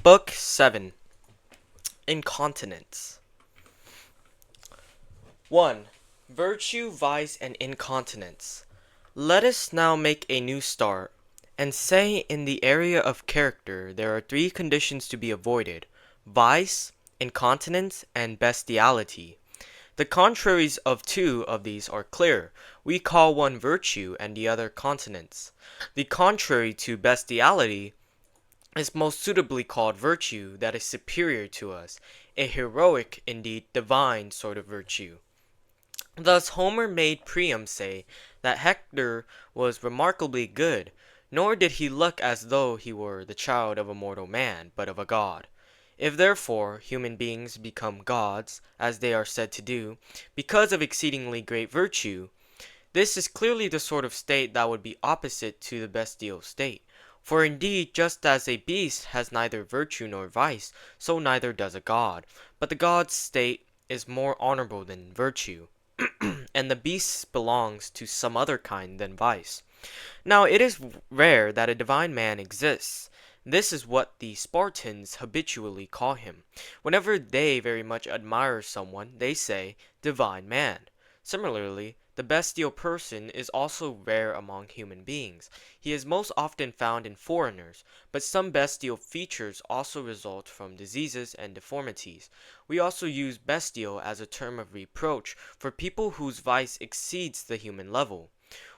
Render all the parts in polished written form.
Book 7 Incontinence 1. Virtue, Vice, and Incontinence. Let us now make a new start, and say in the area of character there are three conditions to be avoided: vice, incontinence, and bestiality. The contraries of two of these are clear. We call one virtue and the other continence. The contrary to bestiality is most suitably called virtue that is superior to us, a heroic, indeed divine sort of virtue. Thus Homer made Priam say that Hector was remarkably good, nor did he look as though he were the child of a mortal man, but of a god. If therefore human beings become gods, as they are said to do, because of exceedingly great virtue, this is clearly the sort of state that would be opposite to the bestial state. For indeed, just as a beast has neither virtue nor vice, so neither does a god. But the god's state is more honorable than virtue, and the beast belongs to some other kind than vice. Now it is rare that a divine man exists. This is what the Spartans habitually call him. Whenever they very much admire someone, they say, divine man. Similarly, the bestial person is also rare among human beings. He is most often found in foreigners, but some bestial features also result from diseases and deformities. We also use bestial as a term of reproach for people whose vice exceeds the human level.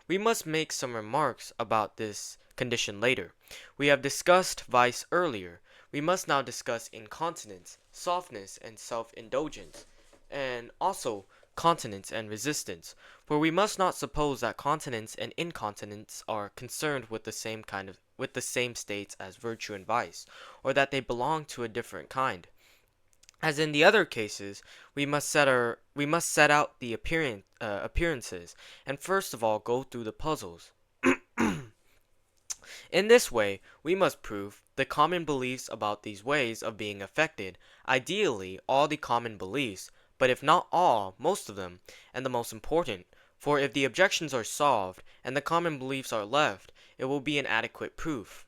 We must make some remarks about this condition later. We have discussed vice earlier. We must now discuss incontinence, softness, and self-indulgence, and also continence and resistance, for we must not suppose that continence and incontinence are concerned with the same states as virtue and vice, or that they belong to a different kind. As in the other cases, we must set out the appearances, and first of all go through the puzzles. In this way, we must prove the common beliefs about these ways of being affected, ideally all the common beliefs, but if not all, most of them, and the most important, for if the objections are solved, and the common beliefs are left, it will be an adequate proof.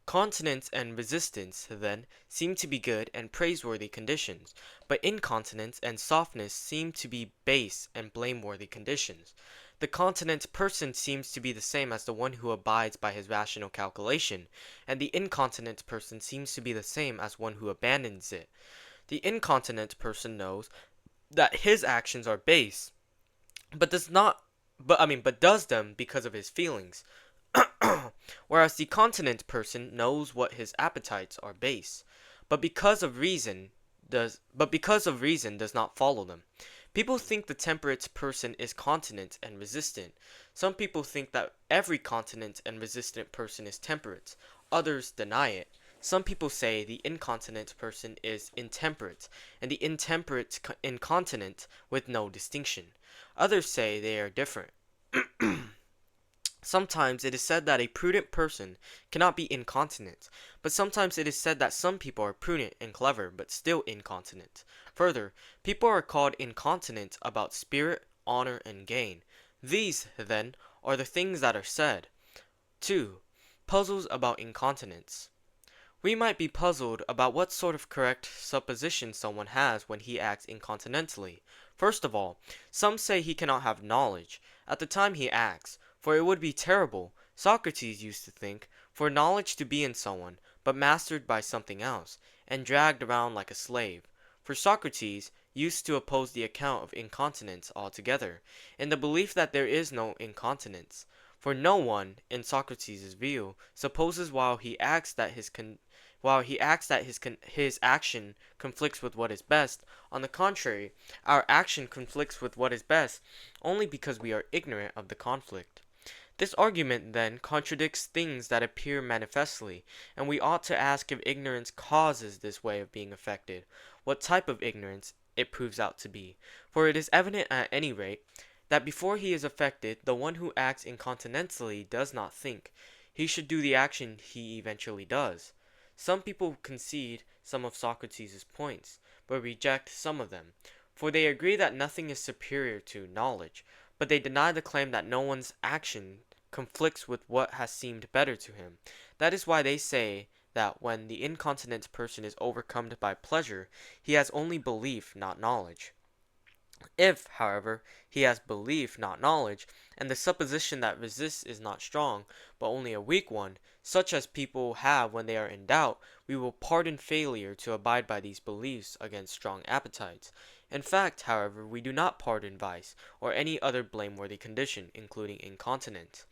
Continence and resistance, then, seem to be good and praiseworthy conditions, but incontinence and softness seem to be base and blameworthy conditions. The continent person seems to be the same as the one who abides by his rational calculation, and the incontinent person seems to be the same as one who abandons it. The incontinent person knows that his actions are base, but does them because of his feelings. Whereas the continent person knows what his appetites are base, but because of reason does not follow them. People think the temperate person is continent and resistant. Some people think that every continent and resistant person is temperate. Others deny it. Some people say the incontinent person is intemperate, and the intemperate incontinent with no distinction. Others say they are different. Sometimes it is said that a prudent person cannot be incontinent, but sometimes it is said that some people are prudent and clever but still incontinent. Further, people are called incontinent about spirit, honor, and gain. These, then, are the things that are said. 2. Puzzles about incontinence. We might be puzzled about what sort of correct supposition someone has when he acts incontinently. First of all, some say he cannot have knowledge at the time he acts, for it would be terrible, Socrates used to think, for knowledge to be in someone, but mastered by something else, and dragged around like a slave. For Socrates used to oppose the account of incontinence altogether, in the belief that there is no incontinence. For no one, in Socrates' view, supposes while he acts that his action conflicts with what is best. On the contrary, our action conflicts with what is best only because we are ignorant of the conflict. This argument, then, contradicts things that appear manifestly, and we ought to ask if ignorance causes this way of being affected, what type of ignorance it proves out to be. For it is evident at any rate that before he is affected, the one who acts incontinently does not think he should do the action he eventually does. Some people concede some of Socrates' points, but reject some of them, for they agree that nothing is superior to knowledge, but they deny the claim that no one's action conflicts with what has seemed better to him. That is why they say that when the incontinent person is overcome by pleasure, he has only belief, not knowledge. If, however, he has belief, not knowledge, and the supposition that resists is not strong, but only a weak one, such as people have when they are in doubt, we will pardon failure to abide by these beliefs against strong appetites. In fact, however, we do not pardon vice, or any other blameworthy condition, including incontinence.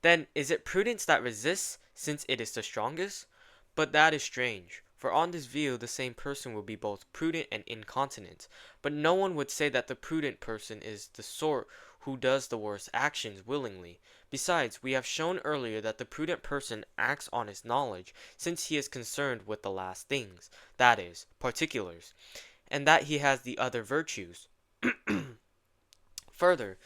Then is it prudence that resists, since it is the strongest? But that is strange, for on this view the same person will be both prudent and incontinent. But no one would say that the prudent person is the sort who does the worst actions willingly. Besides, we have shown earlier that the prudent person acts on his knowledge, since he is concerned with the last things, that is, particulars, and that he has the other virtues. Further,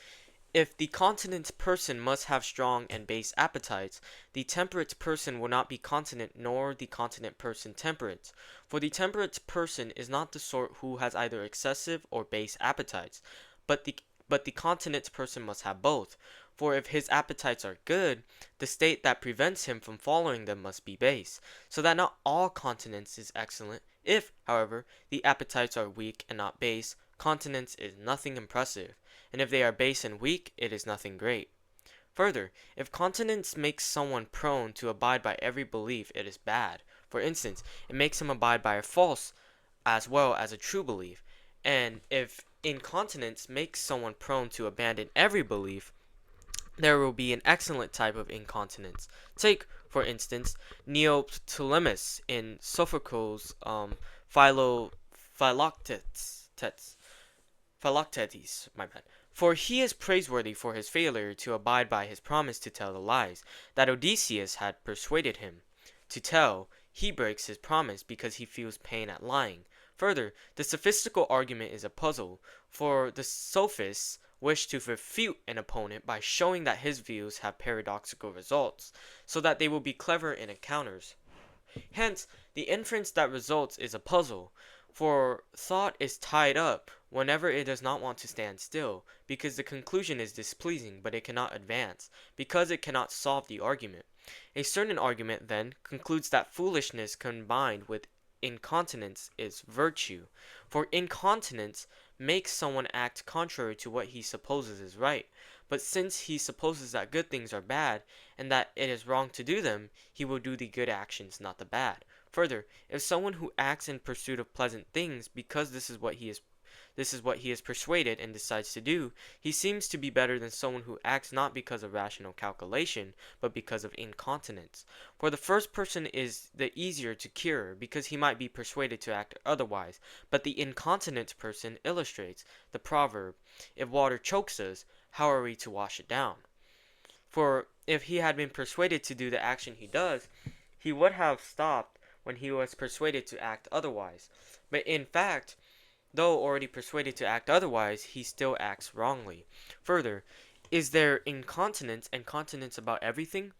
if the continent person must have strong and base appetites, the temperate person will not be continent, nor the continent person temperate. For the temperate person is not the sort who has either excessive or base appetites, but the continent person must have both. For if his appetites are good, the state that prevents him from following them must be base, so that not all continence is excellent. If, however, the appetites are weak and not base, continence is nothing impressive, and if they are base and weak, it is nothing great. Further, if continence makes someone prone to abide by every belief, it is bad. For instance, it makes him abide by a false as well as a true belief. And if incontinence makes someone prone to abandon every belief, there will be an excellent type of incontinence. Take, for instance, Neoptolemus in Sophocles' Philoctetes. Philoctetes, my bad. For he is praiseworthy for his failure to abide by his promise to tell the lies that Odysseus had persuaded him to tell. He breaks his promise because he feels pain at lying. Further, the sophistical argument is a puzzle, for the sophists wish to refute an opponent by showing that his views have paradoxical results, so that they will be clever in encounters. Hence, the inference that results is a puzzle, for thought is tied up whenever it does not want to stand still, because the conclusion is displeasing, but it cannot advance, because it cannot solve the argument. A certain argument, then, concludes that foolishness combined with incontinence is virtue, for incontinence makes someone act contrary to what he supposes is right. But since he supposes that good things are bad, and that it is wrong to do them, he will do the good actions, not the bad. Further, if someone who acts in pursuit of pleasant things because this is what he is persuaded and decides to do, he seems to be better than someone who acts not because of rational calculation, but because of incontinence. For the first person is the easier to cure, because he might be persuaded to act otherwise, but the incontinent person illustrates the proverb, "If water chokes us, how are we to wash it down?" For if he had been persuaded to do the action he does, he would have stopped when he was persuaded to act otherwise. But in fact, though already persuaded to act otherwise, he still acts wrongly. Further, is there incontinence and continence about everything?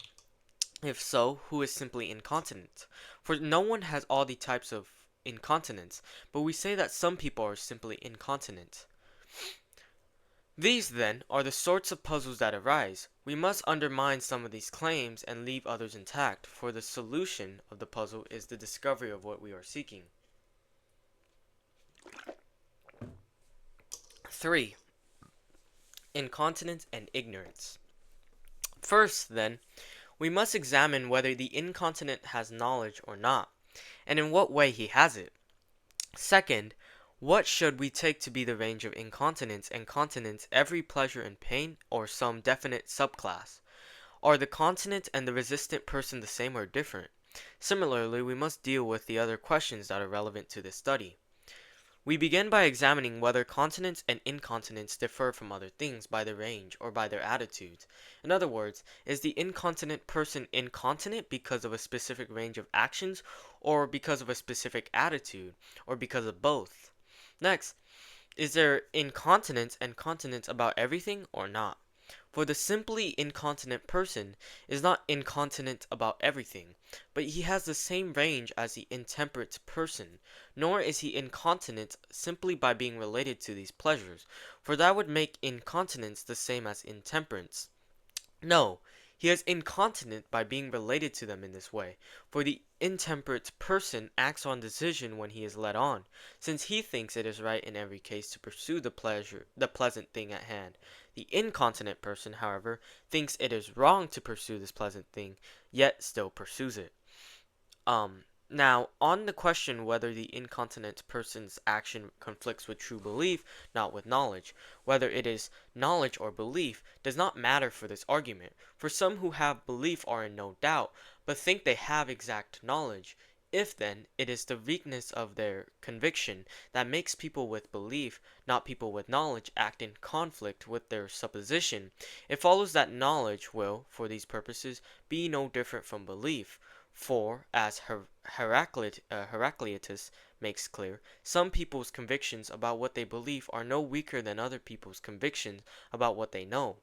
If so, who is simply incontinent? For no one has all the types of incontinence, but we say that some people are simply incontinent. These, then, are the sorts of puzzles that arise. We must undermine some of these claims and leave others intact, for the solution of the puzzle is the discovery of what we are seeking. 3. Incontinence and ignorance. First, then, we must examine whether the incontinent has knowledge or not, and in what way he has it. Second, what should we take to be the range of incontinence and continence, every pleasure and pain, or some definite subclass? Are the continent and the resistant person the same or different? Similarly, we must deal with the other questions that are relevant to this study. We begin by examining whether continence and incontinence differ from other things by their range or by their attitudes. In other words, is the incontinent person incontinent because of a specific range of actions, or because of a specific attitude, or because of both? Next, is there incontinence and continence about everything or not? For the simply incontinent person is not incontinent about everything, but he has the same range as the intemperate person, nor is he incontinent simply by being related to these pleasures, for that would make incontinence the same as intemperance. No, He is incontinent by being related to them in this way, for the intemperate person acts on decision when he is led on, since he thinks it is right in every case to pursue the pleasant thing at hand. The incontinent person, however, thinks it is wrong to pursue this pleasant thing, yet still pursues it. Now, on the question whether the incontinent person's action conflicts with true belief, not with knowledge, whether it is knowledge or belief, does not matter for this argument, for some who have belief are in no doubt, but think they have exact knowledge. If, then, it is the weakness of their conviction that makes people with belief, not people with knowledge, act in conflict with their supposition, it follows that knowledge will, for these purposes, be no different from belief. For, as Heraclitus makes clear, some people's convictions about what they believe are no weaker than other people's convictions about what they know.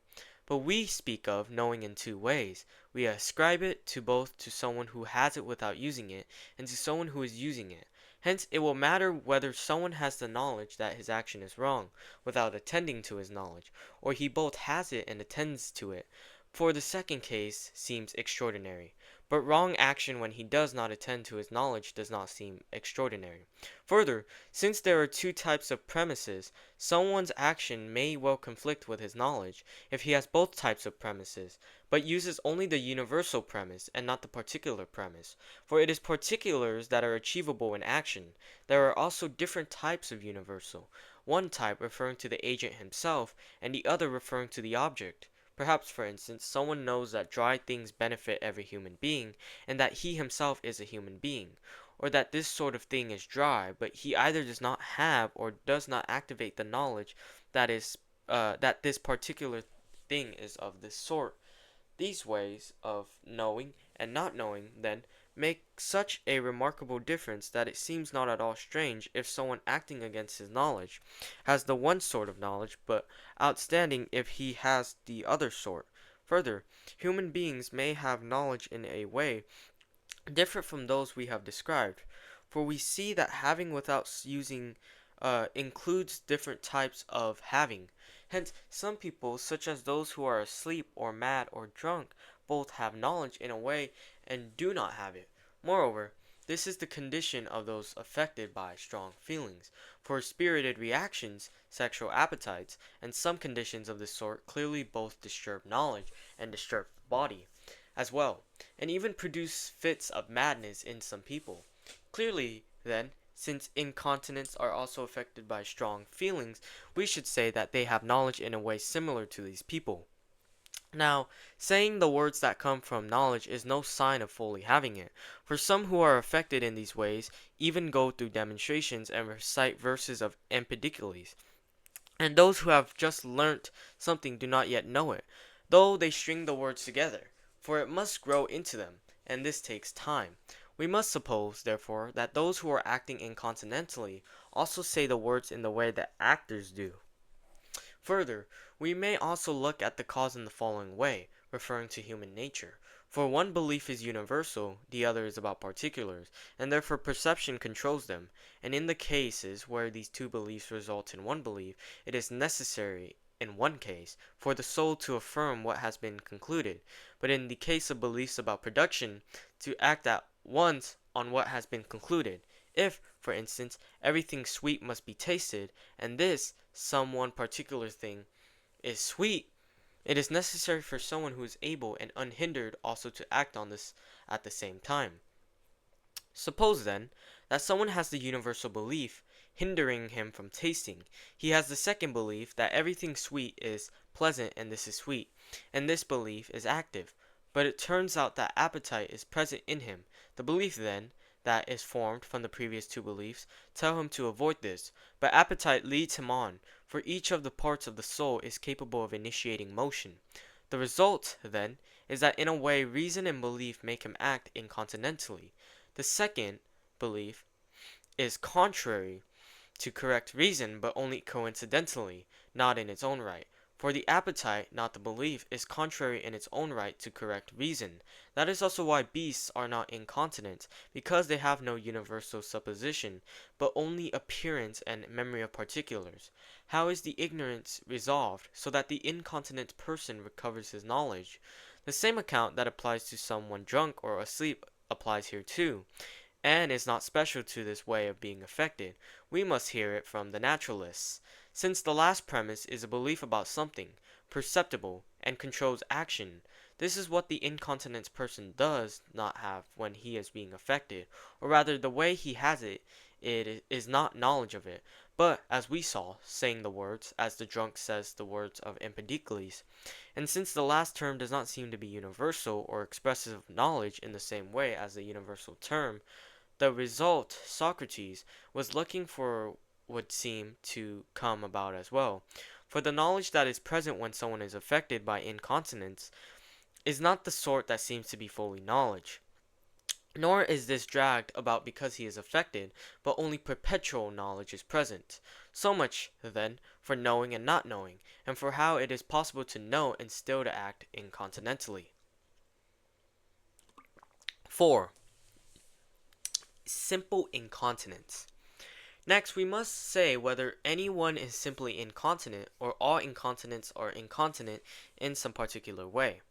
But we speak of knowing in two ways. We ascribe it to both to someone who has it without using it, and to someone who is using it. Hence, it will matter whether someone has the knowledge that his action is wrong, without attending to his knowledge, or he both has it and attends to it. For the second case seems extraordinary, but wrong action when he does not attend to his knowledge does not seem extraordinary. Further, since there are two types of premises, someone's action may well conflict with his knowledge, if he has both types of premises, but uses only the universal premise and not the particular premise. For it is particulars that are achievable in action. There are also different types of universal, one type referring to the agent himself, and the other referring to the object. Perhaps, for instance, someone knows that dry things benefit every human being, and that he himself is a human being, or that this sort of thing is dry, but he either does not have or does not activate the knowledge that this particular thing is of this sort. These ways of knowing and not knowing, then, make such a remarkable difference that it seems not at all strange if someone acting against his knowledge has the one sort of knowledge, but outstanding if he has the other sort. Further, human beings may have knowledge in a way different from those we have described, for we see that having without using includes different types of having. Hence, some people, such as those who are asleep or mad or drunk, both have knowledge in a way and do not have it. Moreover, this is the condition of those affected by strong feelings, for spirited reactions, sexual appetites, and some conditions of this sort clearly both disturb knowledge and disturb the body as well, and even produce fits of madness in some people. Clearly, then, since incontinents are also affected by strong feelings, we should say that they have knowledge in a way similar to these people. Now, saying the words that come from knowledge is no sign of fully having it, for some who are affected in these ways even go through demonstrations and recite verses of Empedocles, and those who have just learnt something do not yet know it, though they string the words together, for it must grow into them, and this takes time. We must suppose, therefore, that those who are acting incontinently also say the words in the way that actors do. Further, we may also look at the cause in the following way, referring to human nature. For one belief is universal, the other is about particulars, and therefore perception controls them, and in the cases where these two beliefs result in one belief, it is necessary, in one case, for the soul to affirm what has been concluded, but in the case of beliefs about production, to act at once on what has been concluded. If, for instance, everything sweet must be tasted, and this, some one particular thing, is sweet, it is necessary for someone who is able and unhindered also to act on this at the same time. Suppose, then, that someone has the universal belief hindering him from tasting. He has the second belief that everything sweet is pleasant and this is sweet, and this belief is active. But it turns out that appetite is present in him. The belief, then, that is formed from the previous two beliefs tell him to avoid this, but appetite leads him on, for each of the parts of the soul is capable of initiating motion. The result, then, is that in a way reason and belief make him act incontinently. The second belief is contrary to correct reason, but only coincidentally, not in its own right. For the appetite, not the belief, is contrary in its own right to correct reason. That is also why beasts are not incontinent, because they have no universal supposition, but only appearance and memory of particulars. How is the ignorance resolved, so that the incontinent person recovers his knowledge? The same account that applies to someone drunk or asleep applies here too, and is not special to this way of being affected. We must hear it from the naturalists. Since the last premise is a belief about something, perceptible, and controls action, this is what the incontinent person does not have when he is being affected, or rather the way he has it is not knowledge of it, but, as we saw, saying the words, as the drunk says the words of Empedocles. And since the last term does not seem to be universal or expressive of knowledge in the same way as the universal term, the result Socrates was looking for would seem to come about as well. For the knowledge that is present when someone is affected by incontinence is not the sort that seems to be fully knowledge. Nor is this dragged about because he is affected, but only perpetual knowledge is present. So much, then, for knowing and not knowing, and for how it is possible to know and still to act incontinently. 4. Simple incontinence. Next, we must say whether anyone is simply incontinent or all incontinents are incontinent in some particular way.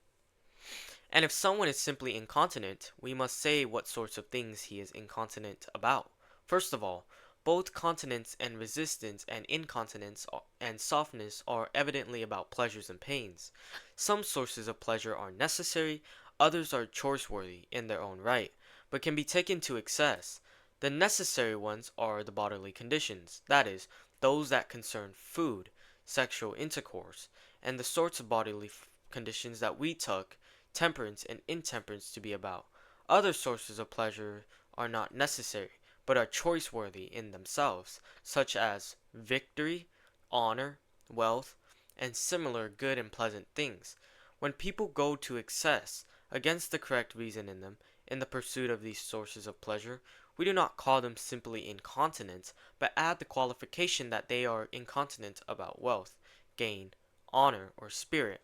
And if someone is simply incontinent, we must say what sorts of things he is incontinent about. First of all, both continence and resistance and incontinence and softness are evidently about pleasures and pains. Some sources of pleasure are necessary, others are choice-worthy in their own right, but can be taken to excess. The necessary ones are the bodily conditions, that is, those that concern food, sexual intercourse, and the sorts of bodily conditions that we took temperance and intemperance to be about. Other sources of pleasure are not necessary, but are choice-worthy in themselves, such as victory, honor, wealth, and similar good and pleasant things. When people go to excess, against the correct reason in them, in the pursuit of these sources of pleasure, we do not call them simply incontinent, but add the qualification that they are incontinent about wealth, gain, honor, or spirit,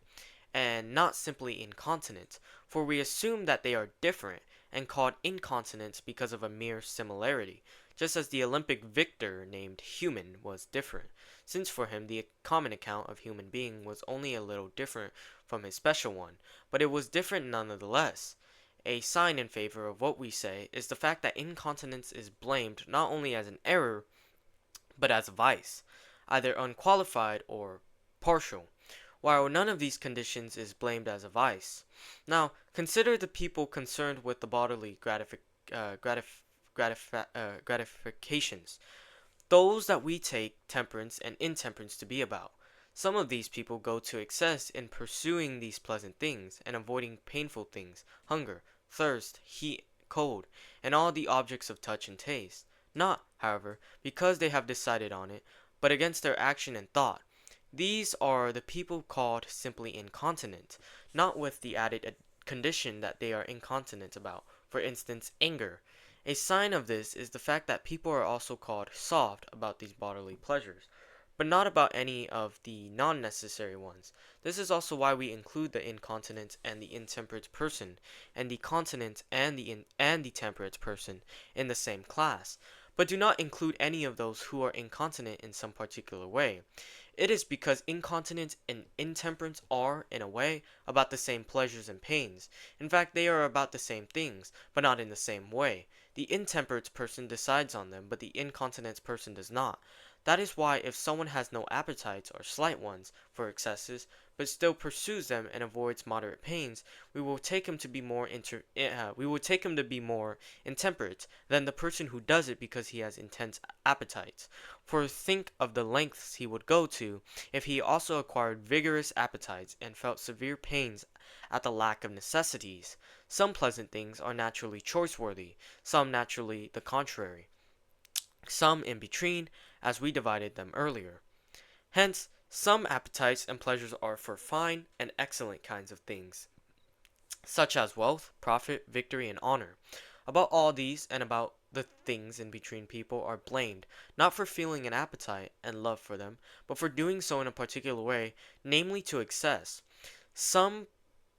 and not simply incontinent, for we assume that they are different and called incontinent because of a mere similarity, just as the Olympic victor named human was different, since for him the common account of human being was only a little different from his special one, but it was different nonetheless. A sign in favor of what we say is the fact that incontinence is blamed not only as an error, but as a vice, either unqualified or partial, while none of these conditions is blamed as a vice. Now, consider the people concerned with the bodily gratifications, those that we take temperance and intemperance to be about. Some of these people go to excess in pursuing these pleasant things and avoiding painful things, hunger, thirst, heat, cold, and all the objects of touch and taste, not, however, because they have decided on it, but against their action and thought. These are the people called simply incontinent, not with the added condition that they are incontinent about, for instance, anger. A sign of this is the fact that people are also called soft about these bodily pleasures, but not about any of the non-necessary ones. This is also why we include the incontinent and the intemperate person, and the continent and the temperate person in the same class, but do not include any of those who are incontinent in some particular way. It is because incontinence and intemperance are, in a way, about the same pleasures and pains. In fact, they are about the same things, but not in the same way. The intemperate person decides on them, but the incontinent person does not. That is why if someone has no appetites or slight ones for excesses, but still pursues them and avoids moderate pains, we will take him to be more intemperate than the person who does it because he has intense appetites. For think of the lengths he would go to if he also acquired vigorous appetites and felt severe pains at the lack of necessities. Some pleasant things are naturally choice-worthy, some naturally the contrary, some in between, as we divided them earlier. Hence, some appetites and pleasures are for fine and excellent kinds of things, such as wealth, profit, victory, and honor. About all these and about the things in between people are blamed, not for feeling an appetite and love for them, but for doing so in a particular way, namely to excess. Some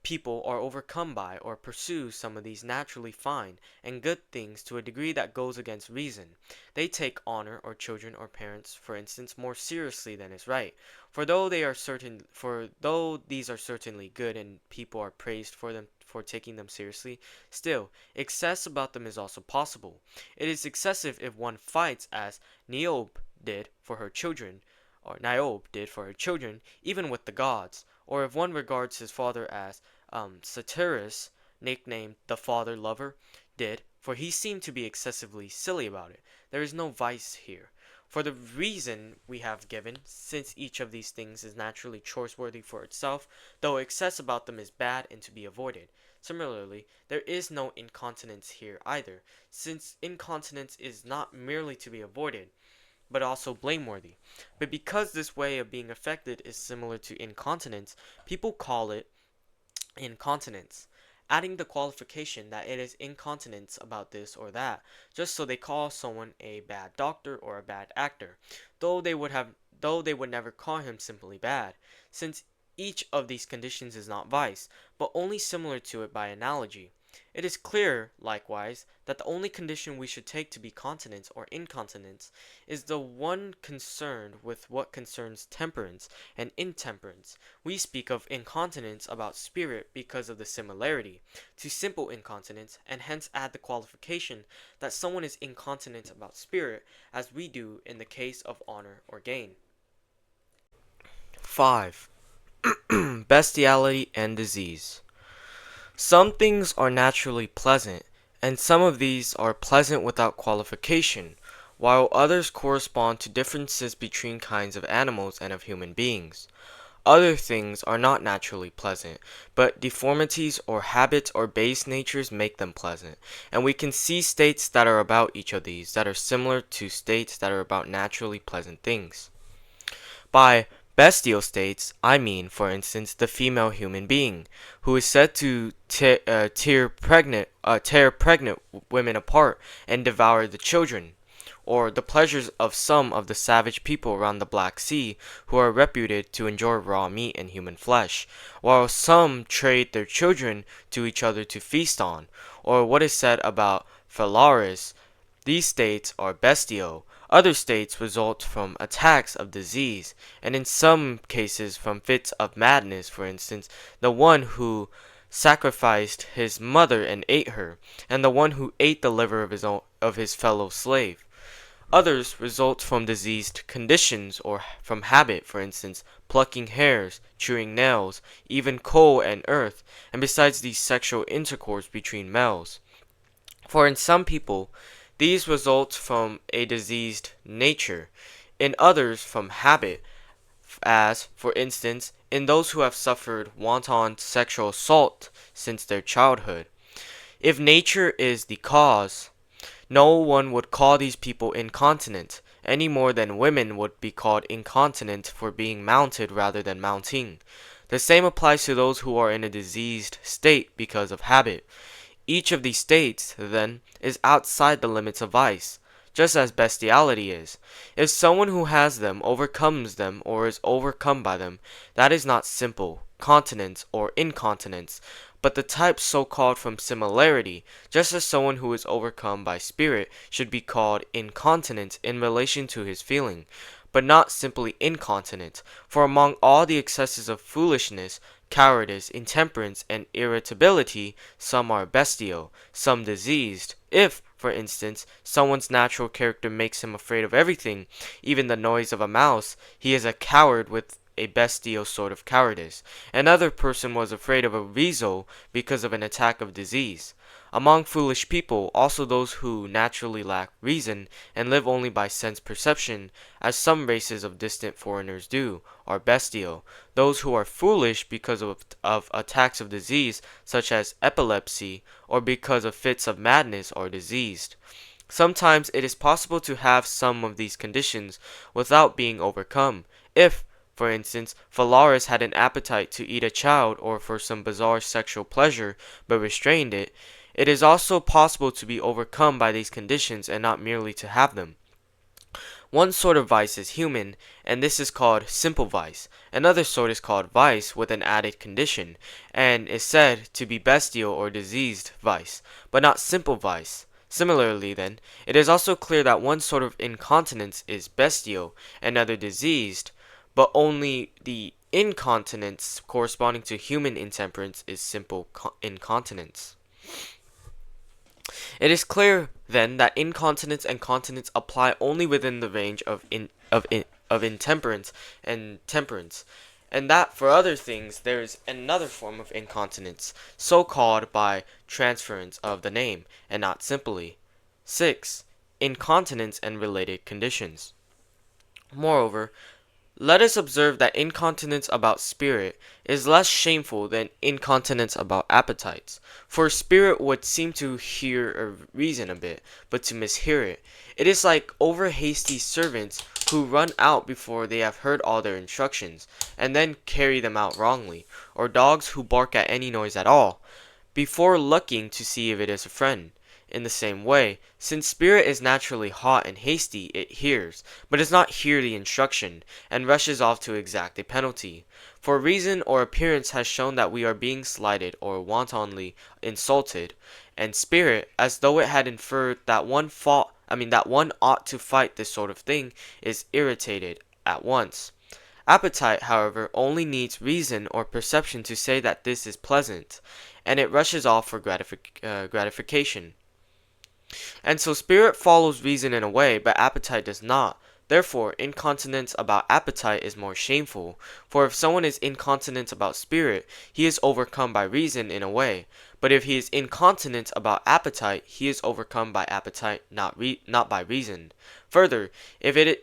people are overcome by or pursue some of these naturally fine and good things to a degree that goes against reason. They take honor or children or parents, for instance, more seriously than is right. For though these are certainly good and people are praised for them for taking them seriously, still excess about them is also possible. It is excessive if one fights as did for her children, Niobe did for her children, even with the gods, or if one regards his father as Satyrus, nicknamed the father lover, did, for he seemed to be excessively silly about it. There is no vice here. For the reason we have given, since each of these things is naturally choice-worthy for itself, though excess about them is bad and to be avoided. Similarly, there is no incontinence here either, since incontinence is not merely to be avoided, but also blameworthy. But because this way of being affected is similar to incontinence, people call it incontinence, adding the qualification that it is incontinence about this or that, just so they call someone a bad doctor or a bad actor, though they would never call him simply bad, since each of these conditions is not vice, but only similar to it by analogy. It is clear, likewise, that the only condition we should take to be continence or incontinence is the one concerned with what concerns temperance and intemperance. We speak of incontinence about spirit because of the similarity to simple incontinence, and hence add the qualification that someone is incontinent about spirit, as we do in the case of honor or gain. 5. Bestiality and disease. Some things are naturally pleasant, and some of these are pleasant without qualification, while others correspond to differences between kinds of animals and of human beings. Other things are not naturally pleasant, but deformities or habits or base natures make them pleasant, and we can see states that are about each of these that are similar to states that are about naturally pleasant things. By bestial states, I mean, for instance, the female human being, who is said to tear pregnant women apart and devour the children, or the pleasures of some of the savage people around the Black Sea, who are reputed to enjoy raw meat and human flesh, while some trade their children to each other to feast on, or what is said about Phalaris. These states are bestial. Other states result from attacks of disease, and in some cases from fits of madness. For instance, the one who sacrificed his mother and ate her, and the one who ate the liver of his fellow slave. Others result from diseased conditions or from habit, for instance, plucking hairs, chewing nails, even coal and earth, and besides these sexual intercourse between males. For in some people, these result from a diseased nature, in others from habit, as, for instance, in those who have suffered wanton sexual assault since their childhood. If nature is the cause, no one would call these people incontinent, any more than women would be called incontinent for being mounted rather than mounting. The same applies to those who are in a diseased state because of habit. Each of these states, then, is outside the limits of vice, just as bestiality is. If someone who has them overcomes them or is overcome by them, that is not simple continence or incontinence, but the type so called from similarity, just as someone who is overcome by spirit should be called incontinent in relation to his feeling, but not simply incontinent, for among all the excesses of foolishness, cowardice, intemperance, and irritability, some are bestial, some diseased. If, for instance, someone's natural character makes him afraid of everything, even the noise of a mouse, he is a coward with a bestial sort of cowardice. Another person was afraid of a weasel because of an attack of disease. Among foolish people, also those who naturally lack reason and live only by sense perception, as some races of distant foreigners do, are bestial. Those who are foolish because of attacks of disease, such as epilepsy, or because of fits of madness, are diseased. Sometimes it is possible to have some of these conditions without being overcome. If, for instance, Phalaris had an appetite to eat a child or for some bizarre sexual pleasure, but restrained it, it is also possible to be overcome by these conditions and not merely to have them. One sort of vice is human, and this is called simple vice. Another sort is called vice with an added condition, and is said to be bestial or diseased vice, but not simple vice. Similarly, then, it is also clear that one sort of incontinence is bestial, another diseased, but only the incontinence corresponding to human intemperance is simple incontinence. It is clear, then, that incontinence and continence apply only within the range of intemperance and temperance, and that for other things there is another form of incontinence, so called by transference of the name, and not simply. 6. Incontinence and related conditions. Moreover, let us observe that incontinence about spirit is less shameful than incontinence about appetites, for spirit would seem to hear or reason a bit, but to mishear it. It is like over hasty servants who run out before they have heard all their instructions, and then carry them out wrongly, or dogs who bark at any noise at all, before looking to see if it is a friend. In the same way, since spirit is naturally hot and hasty, it hears, but does not hear the instruction, and rushes off to exact a penalty. For reason or appearance has shown that we are being slighted or wantonly insulted, and spirit, as though it had inferred that one ought to fight this sort of thing, is irritated at once. Appetite, however, only needs reason or perception to say that this is pleasant, and it rushes off for gratification. And so spirit follows reason in a way, but appetite does not. Therefore, incontinence about appetite is more shameful, for if someone is incontinent about spirit, he is overcome by reason in a way, but if he is incontinent about appetite, he is overcome by appetite, not by reason. Further, it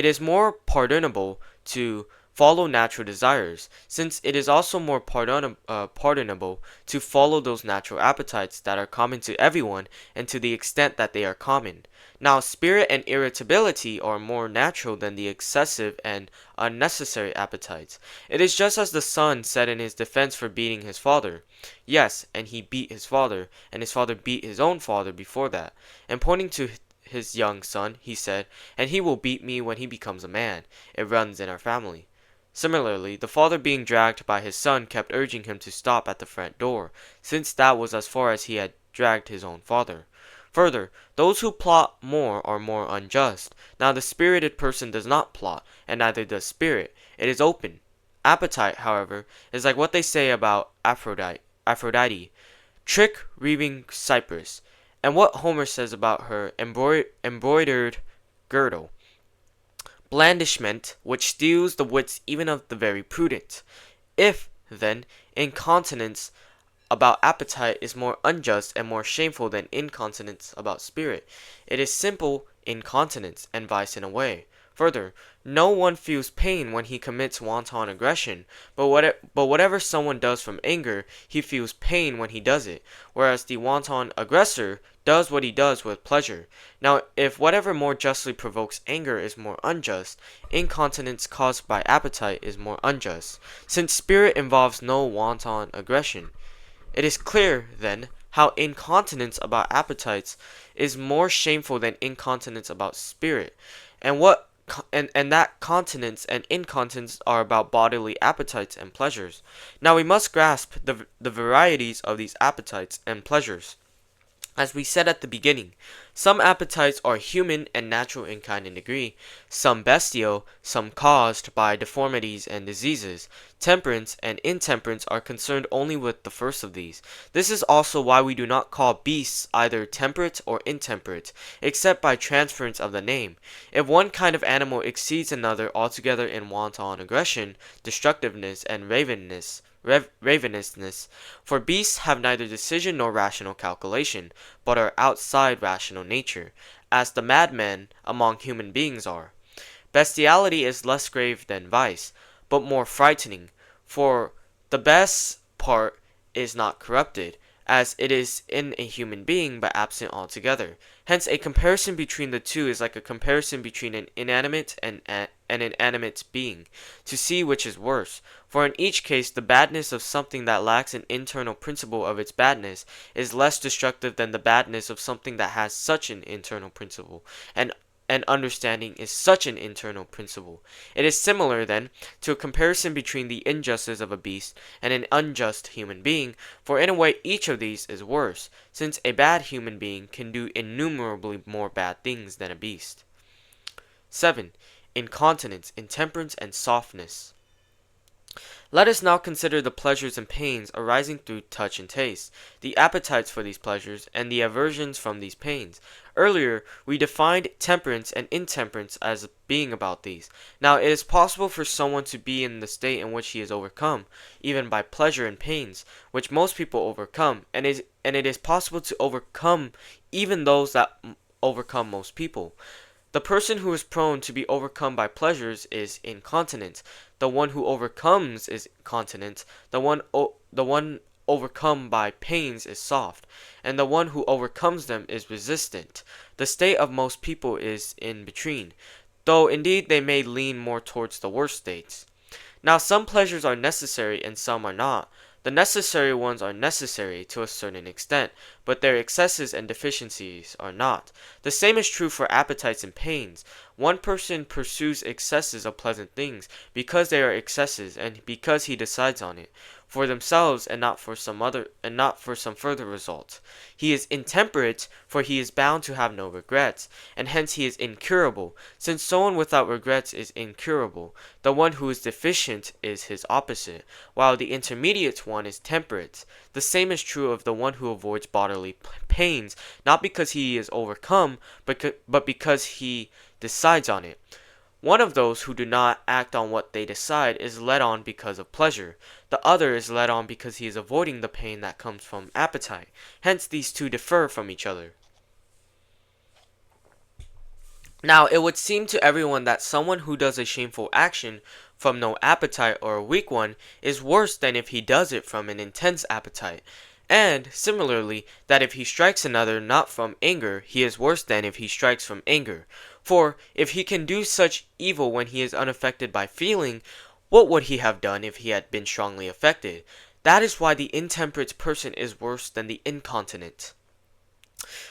is more pardonable to follow natural desires, since it is also more pardonable to follow those natural appetites that are common to everyone and to the extent that they are common. Now, spirit and irritability are more natural than the excessive and unnecessary appetites. It is just as the son said in his defense for beating his father. Yes, and he beat his father, and his father beat his own father before that. And pointing to his young son, he said, "And he will beat me when he becomes a man. It runs in our family." Similarly, the father being dragged by his son kept urging him to stop at the front door, since that was as far as he had dragged his own father. Further, those who plot more are more unjust. Now the spirited person does not plot, and neither does spirit. It is open. Appetite, however, is like what they say about Aphrodite, trick reaving cypress, and what Homer says about her embroidered girdle, blandishment which steals the wits even of the very prudent. If, then, incontinence about appetite is more unjust and more shameful than incontinence about spirit, it is simple incontinence and vice in a way. Further, no one feels pain when he commits wanton aggression, but whatever someone does from anger, he feels pain when he does it, whereas the wanton aggressor does what he does with pleasure. Now, if whatever more justly provokes anger is more unjust, incontinence caused by appetite is more unjust, since spirit involves no wanton aggression. It is clear, then, how incontinence about appetites is more shameful than incontinence about spirit, and that continence and incontinence are about bodily appetites and pleasures. Now we must grasp the varieties of these appetites and pleasures. As we said at the beginning, some appetites are human and natural in kind and degree, some bestial, some caused by deformities and diseases. Temperance and intemperance are concerned only with the first of these. This is also why we do not call beasts either temperate or intemperate, except by transference of the name. If one kind of animal exceeds another altogether in wanton aggression, destructiveness, and ravenousness, for beasts have neither decision nor rational calculation, but are outside rational nature, as the madmen among human beings are. Bestiality is less grave than vice, but more frightening, for the best part is not corrupted, as it is in a human being, but absent altogether. Hence a comparison between the two is like a comparison between an inanimate and an animate being, to see which is worse. For in each case the badness of something that lacks an internal principle of its badness is less destructive than the badness of something that has such an internal principle, and and understanding is such an internal principle. It is similar, then, to a comparison between the injustice of a beast and an unjust human being, for in a way each of these is worse, since a bad human being can do innumerably more bad things than a beast. 7. Incontinence, intemperance, and softness. Let us now consider the pleasures and pains arising through touch and taste, the appetites for these pleasures, and the aversions from these pains. Earlier, we defined temperance and intemperance as being about these. Now, it is possible for someone to be in the state in which he is overcome, even by pleasure and pains, which most people overcome, and it is possible to overcome even those that overcome most people. The person who is prone to be overcome by pleasures is incontinent. The one who overcomes is continent. The one overcome by pains is soft, and the one who overcomes them is resistant. The state of most people is in between, though indeed they may lean more towards the worst states. Now some pleasures are necessary and some are not. The necessary ones are necessary to a certain extent, but their excesses and deficiencies are not. The same is true for appetites and pains. One person pursues excesses of pleasant things because they are excesses and because he decides on it, for themselves and not for some further result. He is intemperate, for he is bound to have no regrets, and hence he is incurable, since someone without regrets is incurable. The one who is deficient is his opposite, while the intermediate one is temperate. The same is true of the one who avoids bodily pains, not because he is overcome, but because he decides on it. One of those who do not act on what they decide is led on because of pleasure. The other is led on because he is avoiding the pain that comes from appetite. Hence these two differ from each other. Now, it would seem to everyone that someone who does a shameful action from no appetite or a weak one is worse than if he does it from an intense appetite. And, similarly, that if he strikes another not from anger, he is worse than if he strikes from anger. For, if he can do such evil when he is unaffected by feeling, what would he have done if he had been strongly affected? That is why the intemperate person is worse than the incontinent.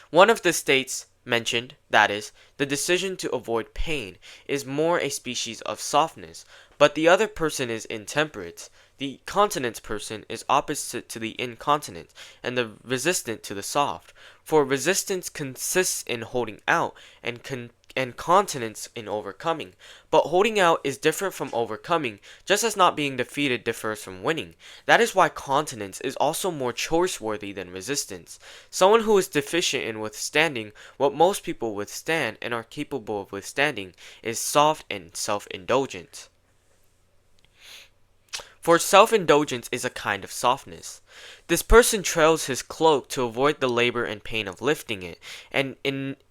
One of the states mentioned, that is, the decision to avoid pain, is more a species of softness, but the other person is intemperate. The continent person is opposite to the incontinent, and the resistant to the soft. For resistance consists in holding out, and continence in overcoming. But holding out is different from overcoming, just as not being defeated differs from winning. That is why continence is also more choice-worthy than resistance. Someone who is deficient in withstanding what most people withstand and are capable of withstanding is soft and self-indulgent. For self-indulgence is a kind of softness. This person trails his cloak to avoid the labor and pain of lifting it, and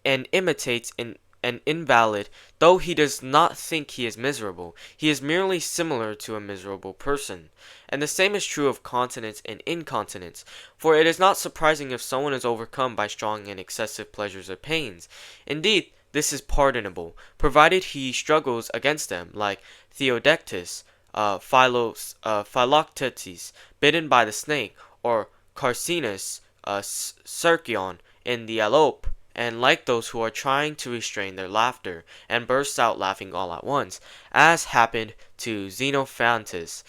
imitates an invalid, though he does not think he is miserable. He is merely similar to a miserable person. And the same is true of continence and incontinence, for it is not surprising if someone is overcome by strong and excessive pleasures or pains. Indeed, this is pardonable, provided he struggles against them, like Theodectes, Philoctetes, bitten by the snake, or Carcinus, Cercion, in the Alope, and like those who are trying to restrain their laughter, and burst out laughing all at once, as happened to Xenophantus.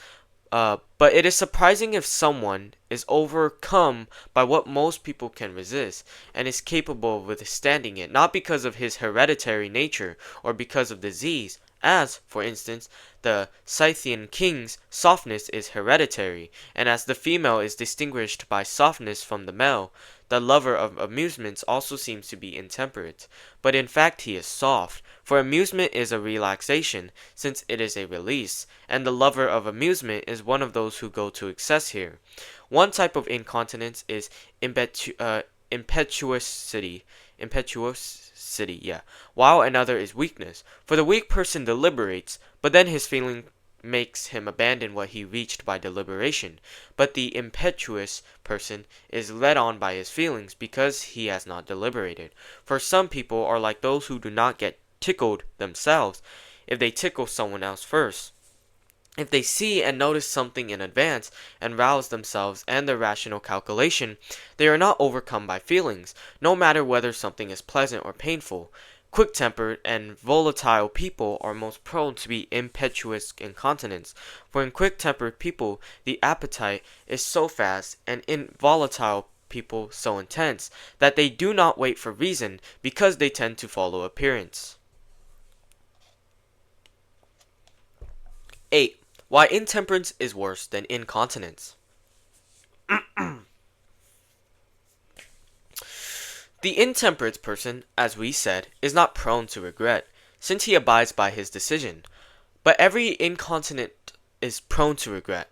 But it is surprising if someone is overcome by what most people can resist, and is capable of withstanding it, not because of his hereditary nature, or because of disease, as, for instance, the Scythian king's softness is hereditary, and as the female is distinguished by softness from the male, the lover of amusements also seems to be intemperate. But in fact he is soft, for amusement is a relaxation, since it is a release, and the lover of amusement is one of those who go to excess here. One type of incontinence is impetuosity, while another is weakness. For the weak person deliberates, but then his feeling makes him abandon what he reached by deliberation. But the impetuous person is led on by his feelings because he has not deliberated. For some people are like those who do not get tickled themselves if they tickle someone else first. If they see and notice something in advance and rouse themselves and their rational calculation, they are not overcome by feelings, no matter whether something is pleasant or painful. Quick-tempered and volatile people are most prone to be impetuous incontinence, for in quick-tempered people the appetite is so fast, and in volatile people so intense, that they do not wait for reason because they tend to follow appearance. 8. Why intemperance is worse than incontinence. The intemperate person, as we said, is not prone to regret, since he abides by his decision. But every incontinent is prone to regret.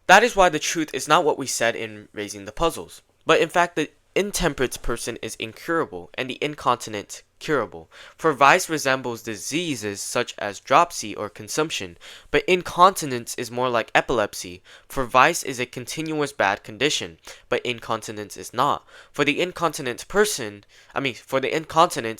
That is why the truth is not what we said in raising the puzzles, but in fact the intemperate person is incurable and the incontinent curable. For vice resembles diseases such as dropsy or consumption, but incontinence is more like epilepsy. For vice is a continuous bad condition, but incontinence is not. For the incontinent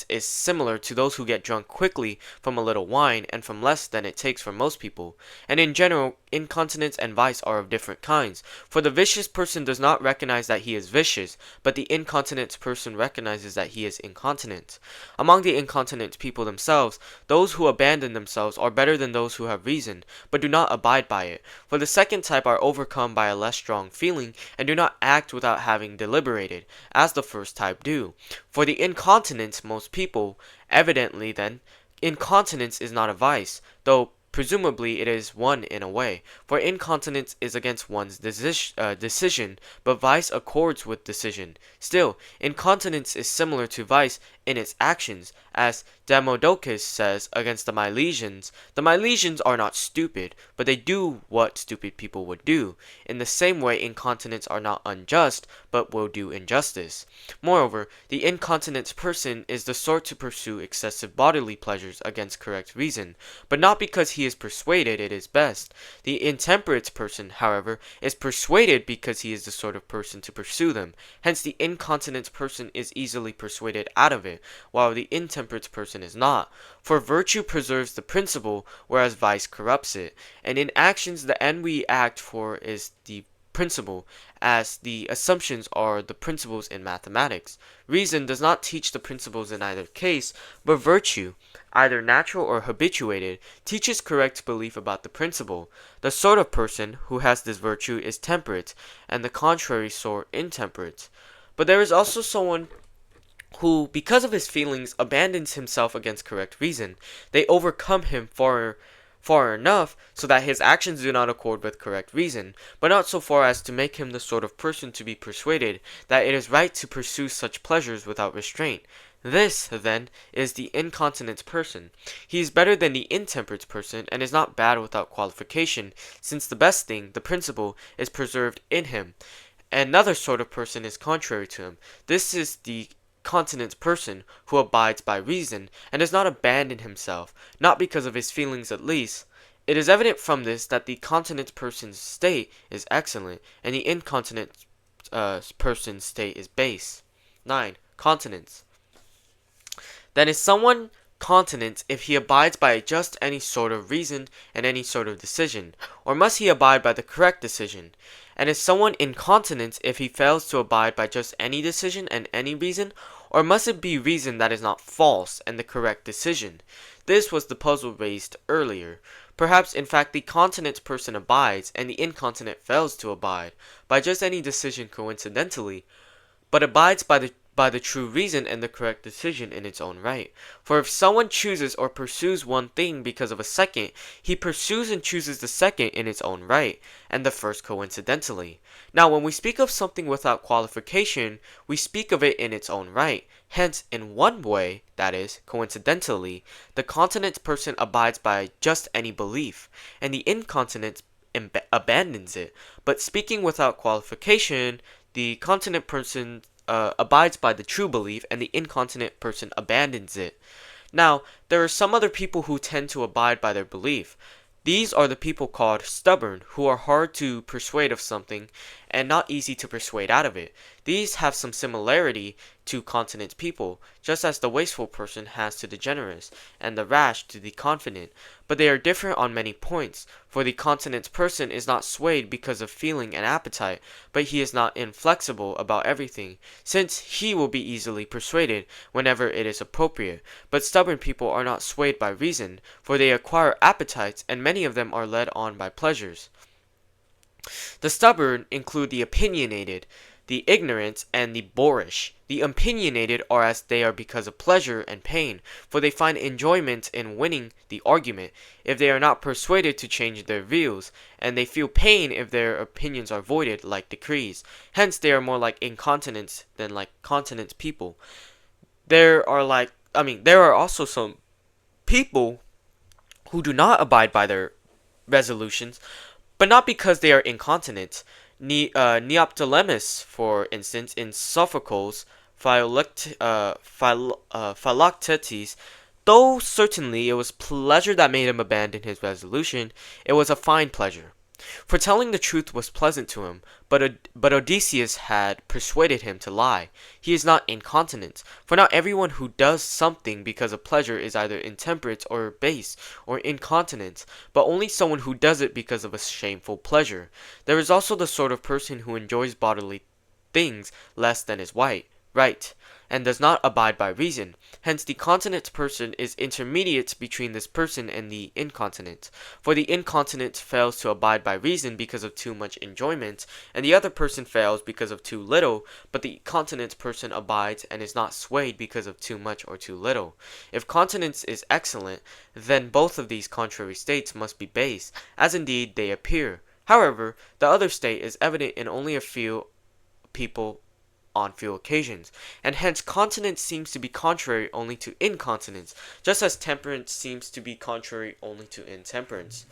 is similar to those who get drunk quickly from a little wine and from less than it takes for most people. And in general, incontinence and vice are of different kinds. For the vicious person does not recognize that he is vicious, but the incontinent person recognizes that he is incontinent. Among the incontinent people themselves, those who abandon themselves are better than those who have reason, but do not abide by it. For the second type are overcome by a less strong feeling, and do not act without having deliberated, as the first type do. For the incontinent most people, evidently then, incontinence is not a vice, though presumably it is one in a way, for incontinence is against one's decision, but vice accords with decision. Still, incontinence is similar to vice in its actions, as Demodocus says against the Milesians. The Milesians are not stupid, but they do what stupid people would do. In the same way, incontinents are not unjust, but will do injustice. Moreover, the incontinent person is the sort to pursue excessive bodily pleasures against correct reason, but not because he is persuaded it is best. The intemperate person, however, is persuaded because he is the sort of person to pursue them. Hence, the incontinent person is easily persuaded out of it, while the intemperate person is not. For virtue preserves the principle, whereas vice corrupts it. And in actions, the end we act for is the principle, as the assumptions are the principles in mathematics. Reason does not teach the principles in either case, but virtue, either natural or habituated, teaches correct belief about the principle. The sort of person who has this virtue is temperate, and the contrary sort intemperate. But there is also someone who, because of his feelings, abandons himself against correct reason. They overcome him far enough so that his actions do not accord with correct reason, but not so far as to make him the sort of person to be persuaded that it is right to pursue such pleasures without restraint. This, then, is the incontinent person. He is better than the intemperate person, and is not bad without qualification, since the best thing, the principle, is preserved in him. Another sort of person is contrary to him. This is the continent person who abides by reason, and does not abandon himself, not because of his feelings at least. It is evident from this that the continent person's state is excellent, and the incontinent person's state is base. 9. Continence. Then is someone continent if he abides by just any sort of reason and any sort of decision, or must he abide by the correct decision? And is someone incontinent if he fails to abide by just any decision and any reason, or must it be reason that is not false and the correct decision? This was the puzzle raised earlier. Perhaps in fact the continent person abides, and the incontinent fails to abide, by just any decision coincidentally, but abides by the true reason and the correct decision in its own right. For if someone chooses or pursues one thing because of a second, he pursues and chooses the second in its own right, and the first coincidentally. Now, when we speak of something without qualification, we speak of it in its own right. Hence, in one way, that is, coincidentally, the continent person abides by just any belief, and the incontinent abandons it. But speaking without qualification, the continent person abides by the true belief, and the incontinent person abandons it. Now, there are some other people who tend to abide by their belief. These are the people called stubborn, who are hard to persuade of something, and not easy to persuade out of it. These have some similarity to continent people, just as the wasteful person has to the generous, and the rash to the confident. But they are different on many points, for the continent person is not swayed because of feeling and appetite, but he is not inflexible about everything, since he will be easily persuaded whenever it is appropriate. But stubborn people are not swayed by reason, for they acquire appetites, and many of them are led on by pleasures. The stubborn include the opinionated, the ignorant, and the boorish. The opinionated are as they are because of pleasure and pain, for they find enjoyment in winning the argument, if they are not persuaded to change their views, and they feel pain if their opinions are voided like decrees. Hence they are more like incontinents than like continent people. There are also some people who do not abide by their resolutions, but not because they are incontinent. Neoptolemus, for instance, in Sophocles' Philoctetes, though certainly it was pleasure that made him abandon his resolution, it was a fine pleasure. For telling the truth was pleasant to him, but Odysseus had persuaded him to lie. He is not incontinent, for not everyone who does something because of pleasure is either intemperate or base or incontinent, but only someone who does it because of a shameful pleasure. There is also the sort of person who enjoys bodily things less than is right, and does not abide by reason. Hence the continent person is intermediate between this person and the incontinent. For the incontinent fails to abide by reason because of too much enjoyment, and the other person fails because of too little, but the continent person abides and is not swayed because of too much or too little. If continence is excellent, then both of these contrary states must be base, as indeed they appear. However, the other state is evident in only a few people on few occasions, and hence continence seems to be contrary only to incontinence, just as temperance seems to be contrary only to intemperance.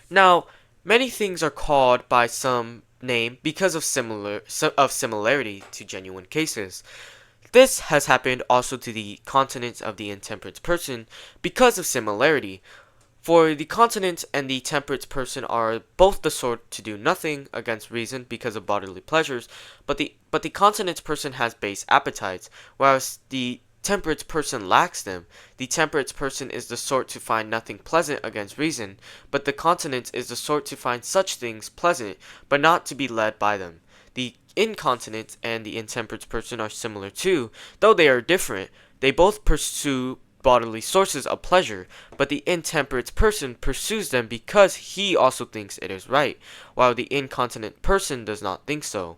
Now, many things are called by some name because of similarity to genuine cases. This has happened also to the continence of the intemperate person because of similarity. For the continent and the temperate person are both the sort to do nothing against reason because of bodily pleasures, but the continent person has base appetites, whereas the temperate person lacks them. The temperate person is the sort to find nothing pleasant against reason, but the continent is the sort to find such things pleasant, but not to be led by them. The incontinent and the intemperate person are similar too, though they are different. They both pursue bodily sources of pleasure, but the intemperate person pursues them because he also thinks it is right, while the incontinent person does not think so.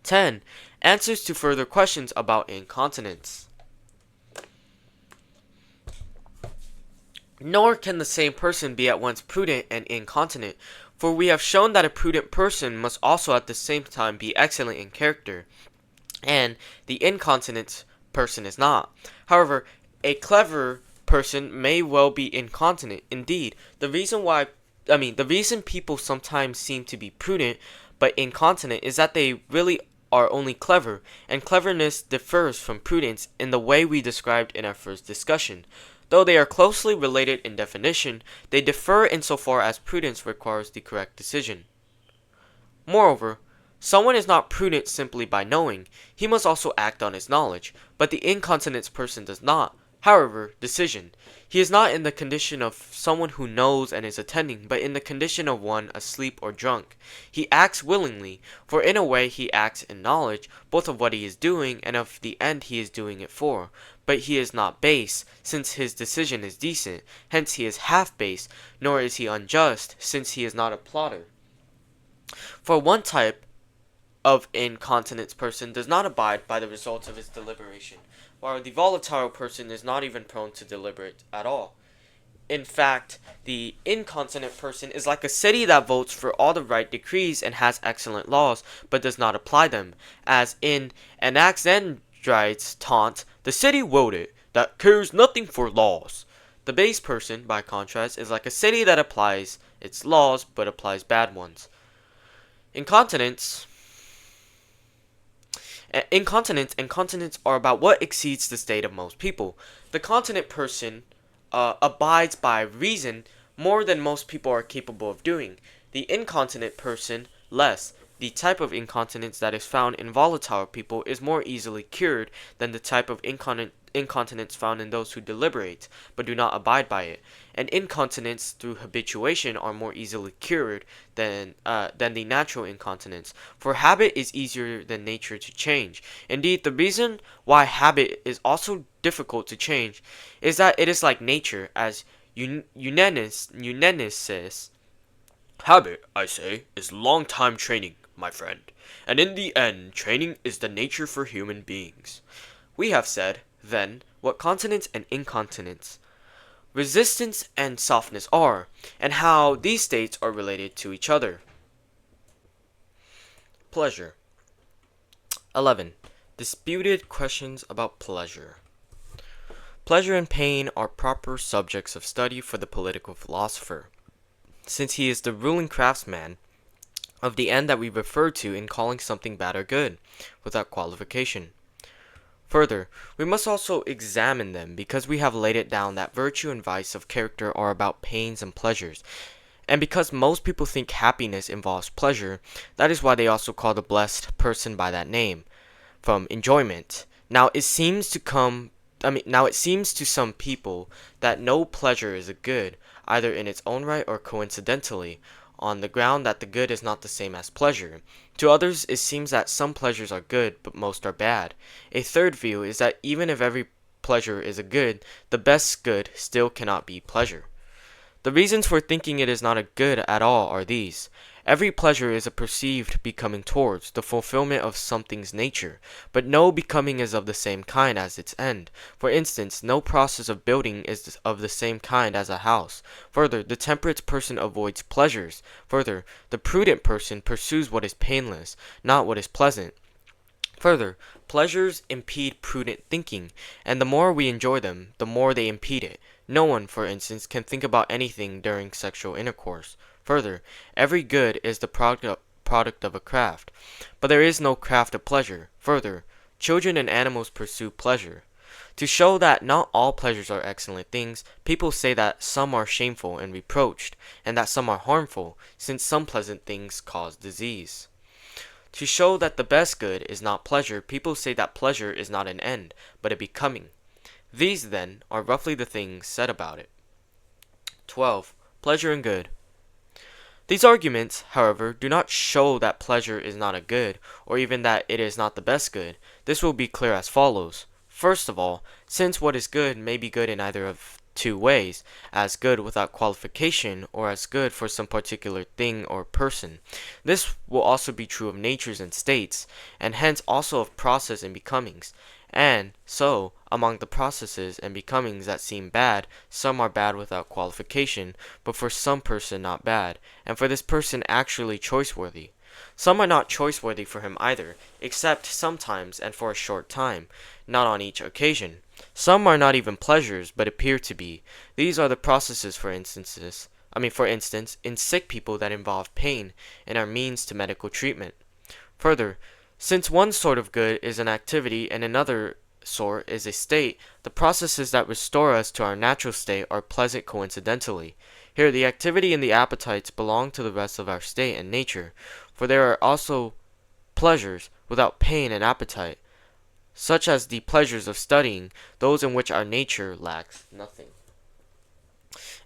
10. Answers to further questions about incontinence. Nor can the same person be at once prudent and incontinent, for we have shown that a prudent person must also at the same time be excellent in character, and the incontinent person is not. However, a clever person may well be incontinent. Indeed, the reason people sometimes seem to be prudent but incontinent is that they really are only clever, and cleverness differs from prudence in the way we described in our first discussion. Though they are closely related in definition, they differ insofar as prudence requires the correct decision. Moreover, someone is not prudent simply by knowing, he must also act on his knowledge, but the incontinent person does not. However, decision. He is not in the condition of someone who knows and is attending, but in the condition of one asleep or drunk. He acts willingly, for in a way he acts in knowledge, both of what he is doing and of the end he is doing it for. But he is not base, since his decision is decent, hence he is half base, nor is he unjust, since he is not a plotter. For one type of incontinent person does not abide by the results of his deliberation, while the volatile person is not even prone to deliberate at all. In fact, the incontinent person is like a city that votes for all the right decrees and has excellent laws, but does not apply them, as in Anaxandride's taunt, the city voted, that cares nothing for laws. The base person, by contrast, is like a city that applies its laws, but applies bad ones. Incontinence and continence are about what exceeds the state of most people. The continent person abides by reason more than most people are capable of doing. The incontinent person Less, the type of incontinence that is found in volatile people is more easily cured than the type of incontinence found in those who deliberate, but do not abide by it. And incontinence through habituation are more easily cured than the natural incontinence, for habit is easier than nature to change. Indeed, the reason why habit is also difficult to change is that it is like nature, as Eumenes says. Habit, I say, is long time training, my friend, and in the end, training is the nature for human beings. We have said, then, what continence and incontinence, resistance and softness are, and how these states are related to each other. Pleasure. 11. Disputed questions about pleasure. Pleasure and pain are proper subjects of study for the political philosopher, since he is the ruling craftsman of the end that we refer to in calling something bad or good, without qualification. Further, we must also examine them because we have laid it down that virtue and vice of character are about pains and pleasures, and because most people think happiness involves pleasure, that is why they also call the blessed person by that name, from enjoyment. Now it seems to some people that no pleasure is a good, either in its own right or coincidentally, on the ground that the good is not the same as pleasure. To others, it seems that some pleasures are good, but most are bad. A third view is that even if every pleasure is a good, the best good still cannot be pleasure. The reasons for thinking it is not a good at all are these. Every pleasure is a perceived becoming towards the fulfillment of something's nature, but no becoming is of the same kind as its end. For instance, no process of building is of the same kind as a house. Further, the temperate person avoids pleasures. Further, the prudent person pursues what is painless, not what is pleasant. Further, pleasures impede prudent thinking, and the more we enjoy them, the more they impede it. No one, for instance, can think about anything during sexual intercourse. Further, every good is the product of a craft, but there is no craft of pleasure. Further, children and animals pursue pleasure. To show that not all pleasures are excellent things, people say that some are shameful and reproached, and that some are harmful, since some pleasant things cause disease. To show that the best good is not pleasure, people say that pleasure is not an end, but a becoming. These, then, are roughly the things said about it. 12. Pleasure and good. These arguments, however, do not show that pleasure is not a good, or even that it is not the best good. This will be clear as follows. First of all, since what is good may be good in either of two ways, as good without qualification, or as good for some particular thing or person. This will also be true of natures and states, and hence also of process and becomings. And so, among the processes and becomings that seem bad, some are bad without qualification, but for some person not bad, and for this person actually choiceworthy. Some are not choiceworthy for him either, except sometimes and for a short time, not on each occasion. Some are not even pleasures, but appear to be. These are the processes, for instance, in sick people that involve pain and are means to medical treatment. Further, since one sort of good is an activity and another sort is a state, the processes that restore us to our natural state are pleasant coincidentally. Here, the activity and the appetites belong to the rest of our state and nature, for there are also pleasures without pain and appetite, such as the pleasures of studying, those in which our nature lacks nothing.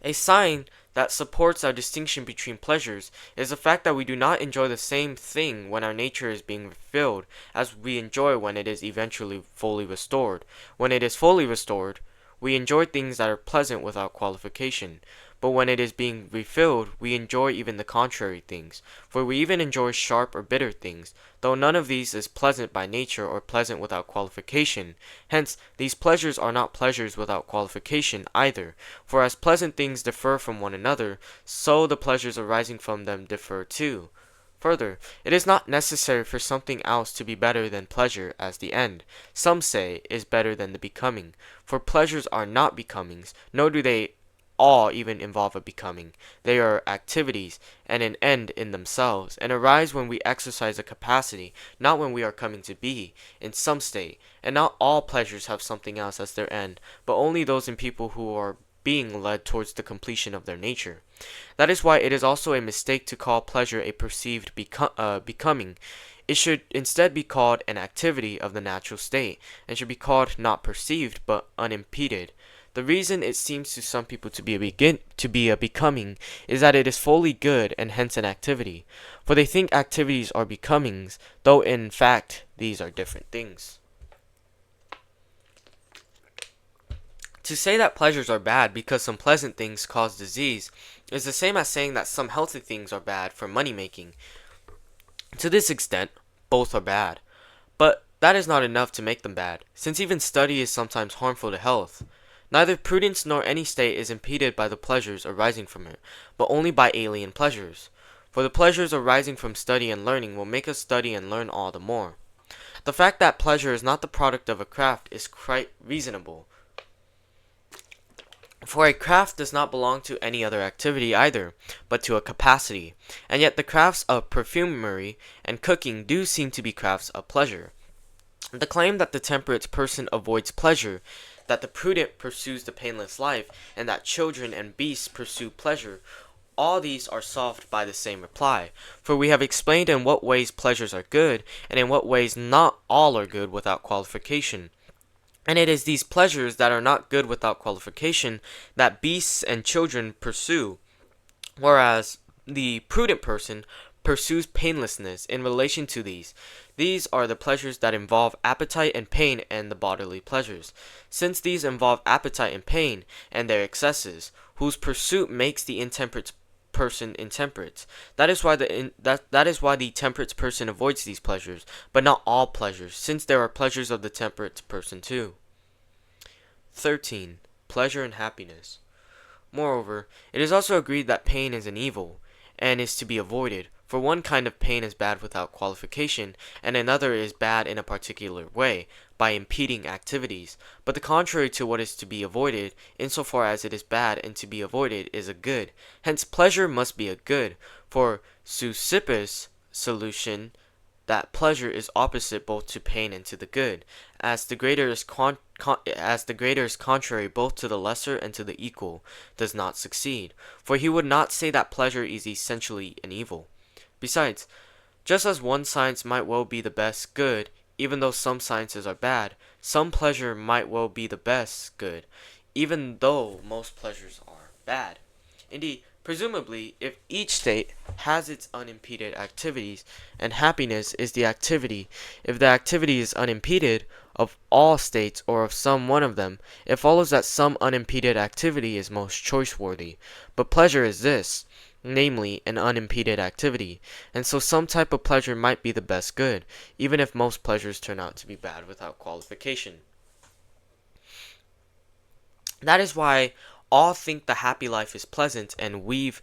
A sign that supports our distinction between pleasures is the fact that we do not enjoy the same thing when our nature is being refilled as we enjoy when it is eventually fully restored. When it is fully restored, we enjoy things that are pleasant without qualification. But when it is being refilled, we enjoy even the contrary things, for we even enjoy sharp or bitter things, though none of these is pleasant by nature or pleasant without qualification. Hence, these pleasures are not pleasures without qualification either, for as pleasant things differ from one another, so the pleasures arising from them differ too. Further, it is not necessary for something else to be better than pleasure as the end. Some say is better than the becoming, for pleasures are not becomings, nor do they all even involve a becoming. They are activities and an end in themselves, and arise when we exercise a capacity, not when we are coming to be in some state. And not all pleasures have something else as their end, but only those in people who are being led towards the completion of their nature. That is why it is also a mistake to call pleasure a perceived becoming. It should instead be called an activity of the natural state, and should be called not perceived but unimpeded. The reason it seems to some people to be a becoming is that it is fully good and hence an activity, for they think activities are becomings, though in fact these are different things. To say that pleasures are bad because some pleasant things cause disease is the same as saying that some healthy things are bad for money making. To this extent, both are bad. But that is not enough to make them bad, since even study is sometimes harmful to health. Neither prudence nor any state is impeded by the pleasures arising from it, but only by alien pleasures. For the pleasures arising from study and learning will make us study and learn all the more. The fact that pleasure is not the product of a craft is quite reasonable. For a craft does not belong to any other activity either, but to a capacity, and yet the crafts of perfumery and cooking do seem to be crafts of pleasure. The claim that the temperate person avoids pleasure, that the prudent pursues the painless life, and that children and beasts pursue pleasure, all these are solved by the same reply, for we have explained in what ways pleasures are good, and in what ways not all are good without qualification. And it is these pleasures that are not good without qualification that beasts and children pursue, whereas the prudent person pursues painlessness in relation to these. These are the pleasures that involve appetite and pain and the bodily pleasures. Since these involve appetite and pain and their excesses, whose pursuit makes the intemperate person intemperate. That is why the temperate person avoids these pleasures, but not all pleasures, since there are pleasures of the temperate person too. 13. Pleasure and happiness. Moreover, it is also agreed that pain is an evil, and is to be avoided, for one kind of pain is bad without qualification, and another is bad in a particular way, by impeding activities. But the contrary to what is to be avoided, insofar as it is bad and to be avoided, is a good. Hence pleasure must be a good, for Chrysippus' solution that pleasure is opposite both to pain and to the good, as the greater is contrary both to the lesser and to the equal, does not succeed. For he would not say that pleasure is essentially an evil. Besides, just as one science might well be the best good, even though some sciences are bad, some pleasure might well be the best good, even though most pleasures are bad. Indeed, presumably, if each state has its unimpeded activities, and happiness is the activity, if the activity is unimpeded of all states or of some one of them, it follows that some unimpeded activity is most choice-worthy. But pleasure is this, namely, an unimpeded activity, and so some type of pleasure might be the best good, even if most pleasures turn out to be bad without qualification. That is why all think the happy life is pleasant and weave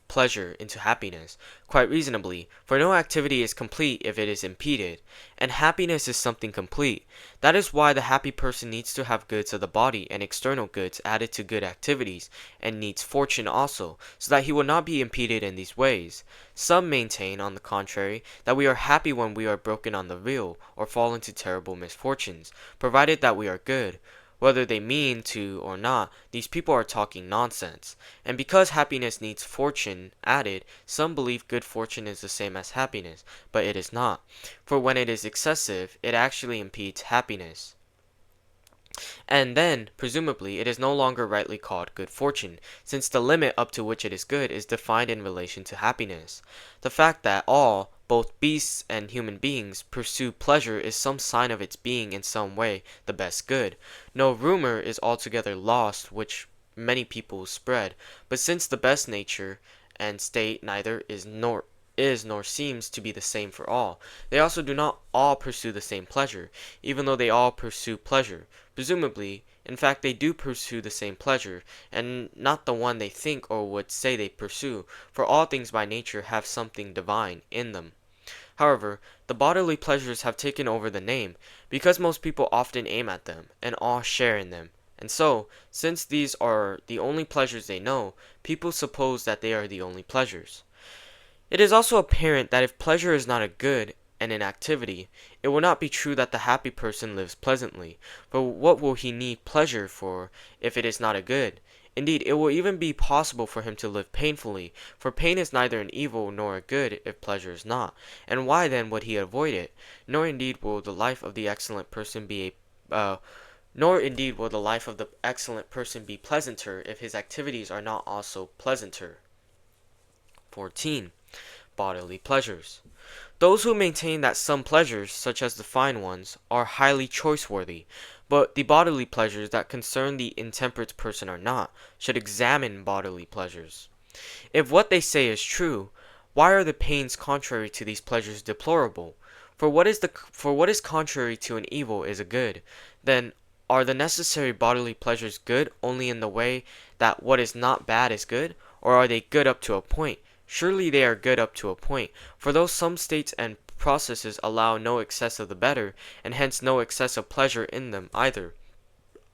pleasure into happiness, quite reasonably, for no activity is complete if it is impeded, and happiness is something complete. That is why the happy person needs to have goods of the body and external goods added to good activities, and needs fortune also, so that he will not be impeded in these ways. Some maintain, on the contrary, that we are happy when we are broken on the wheel, or fall into terrible misfortunes, provided that we are good. Whether they mean to or not, these people are talking nonsense. And because happiness needs fortune added, some believe good fortune is the same as happiness, but it is not. For when it is excessive, it actually impedes happiness. And then, presumably, it is no longer rightly called good fortune, since the limit up to which it is good is defined in relation to happiness. The fact that all, both beasts and human beings, pursue pleasure is some sign of its being in some way the best good. No rumor is altogether lost which many people spread, but since the best nature and state neither is nor seems to be the same for all, they also do not all pursue the same pleasure, even though they all pursue pleasure. Presumably, in fact, they do pursue the same pleasure, and not the one they think or would say they pursue, for all things by nature have something divine in them. However, the bodily pleasures have taken over the name, because most people often aim at them, and all share in them. And so, since these are the only pleasures they know, people suppose that they are the only pleasures. It is also apparent that if pleasure is not a good, and in activity, it will not be true that the happy person lives pleasantly, for what will he need pleasure for if it is not a good? Indeed, it will even be possible for him to live painfully, for pain is neither an evil nor a good if pleasure is not. And why then would he avoid it? Nor indeed will the life of the excellent person be pleasanter if his activities are not also pleasanter. 14. Bodily pleasures. Those who maintain that some pleasures, such as the fine ones, are highly choice-worthy, but the bodily pleasures that concern the intemperate person are not, should examine bodily pleasures. If what they say is true, why are the pains contrary to these pleasures deplorable? For what is contrary to an evil is a good. Then are the necessary bodily pleasures good only in the way that what is not bad is good, or are they good up to a point? Surely they are good up to a point, for though some states and processes allow no excess of the better, and hence no excess of pleasure in them either,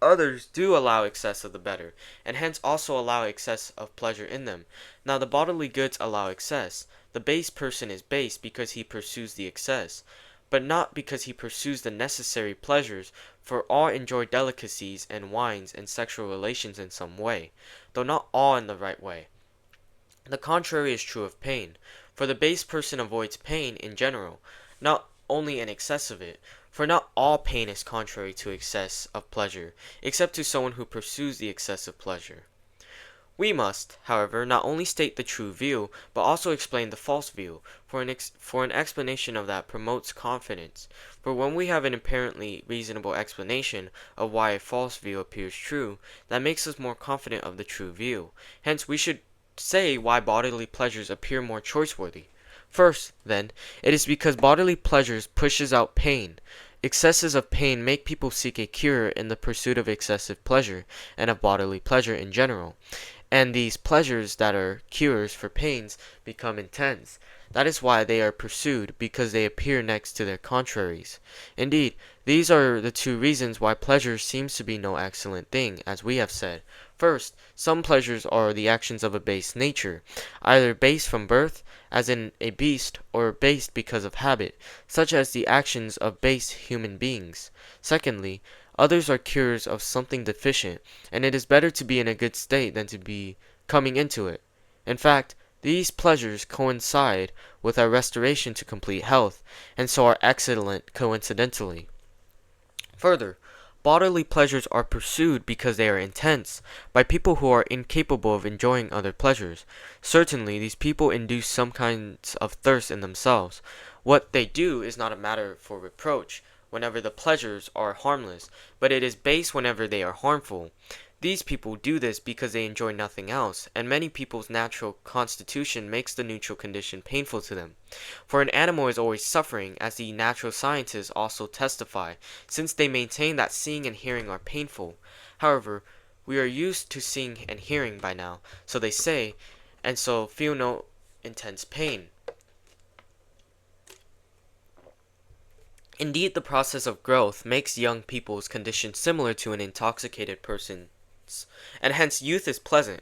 others do allow excess of the better, and hence also allow excess of pleasure in them. Now the bodily goods allow excess. The base person is base because he pursues the excess, but not because he pursues the necessary pleasures, for all enjoy delicacies and wines and sexual relations in some way, though not all in the right way. The contrary is true of pain, for the base person avoids pain in general, not only in excess of it, for not all pain is contrary to excess of pleasure, except to someone who pursues the excess of pleasure. We must, however, not only state the true view, but also explain the false view, for an explanation of that promotes confidence. For when we have an apparently reasonable explanation of why a false view appears true, that makes us more confident of the true view. Hence we should say why bodily pleasures appear more choice-worthy. First, then, it is because bodily pleasures pushes out pain. Excesses of pain make people seek a cure in the pursuit of excessive pleasure, and of bodily pleasure in general. And these pleasures that are cures for pains become intense. That is why they are pursued, because they appear next to their contraries. Indeed, these are the two reasons why pleasure seems to be no excellent thing, as we have said. First, some pleasures are the actions of a base nature, either base from birth, as in a beast, or base because of habit, such as the actions of base human beings. Secondly, others are cures of something deficient, and it is better to be in a good state than to be coming into it. In fact, these pleasures coincide with our restoration to complete health, and so are excellent coincidentally. Further, bodily pleasures are pursued because they are intense, by people who are incapable of enjoying other pleasures. Certainly, these people induce some kinds of thirst in themselves. What they do is not a matter for reproach, whenever the pleasures are harmless, but it is base whenever they are harmful. These people do this because they enjoy nothing else, and many people's natural constitution makes the neutral condition painful to them. For an animal is always suffering, as the natural scientists also testify, since they maintain that seeing and hearing are painful. However, we are used to seeing and hearing by now, so they say, and so feel no intense pain. Indeed, the process of growth makes young people's condition similar to an intoxicated person's, and hence youth is pleasant.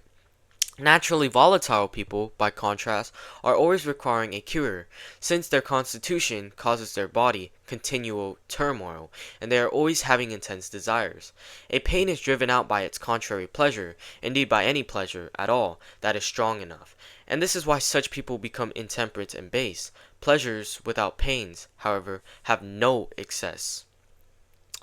Naturally volatile people, by contrast, are always requiring a cure, since their constitution causes their body continual turmoil, and they are always having intense desires. A pain is driven out by its contrary pleasure, indeed by any pleasure at all that is strong enough, and this is why such people become intemperate and base. Pleasures without pains, however, have no excess.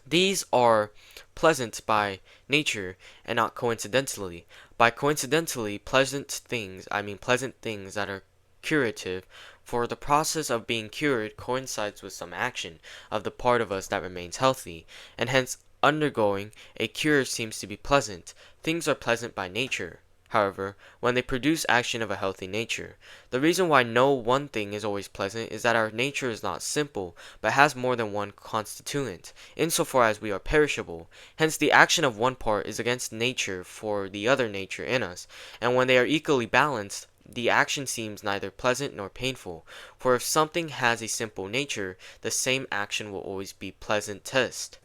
These are pleasant by nature and not coincidentally. By coincidentally pleasant things, I mean pleasant things that are curative, for the process of being cured coincides with some action of the part of us that remains healthy, and hence undergoing a cure seems to be pleasant. Things are pleasant by nature, however, when they produce action of a healthy nature. The reason why no one thing is always pleasant is that our nature is not simple, but has more than one constituent, insofar as we are perishable. Hence the action of one part is against nature for the other nature in us, and when they are equally balanced, the action seems neither pleasant nor painful. For if something has a simple nature, the same action will always be pleasantest.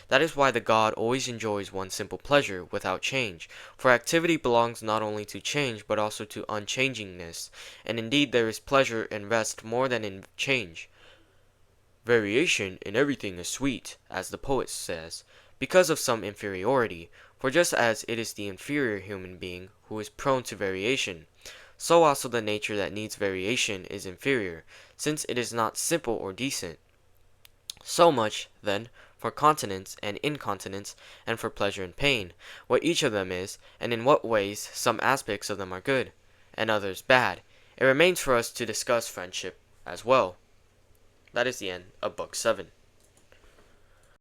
That is why the god always enjoys one simple pleasure, without change, for activity belongs not only to change, but also to unchangingness, and indeed there is pleasure in rest more than in change. Variation in everything is sweet, as the poet says, because of some inferiority, for just as it is the inferior human being who is prone to variation, so also the nature that needs variation is inferior, since it is not simple or decent. So much, then, for continence and incontinence, and for pleasure and pain, what each of them is, and in what ways some aspects of them are good, and others bad. It remains for us to discuss friendship as well. That is the end of Book 7.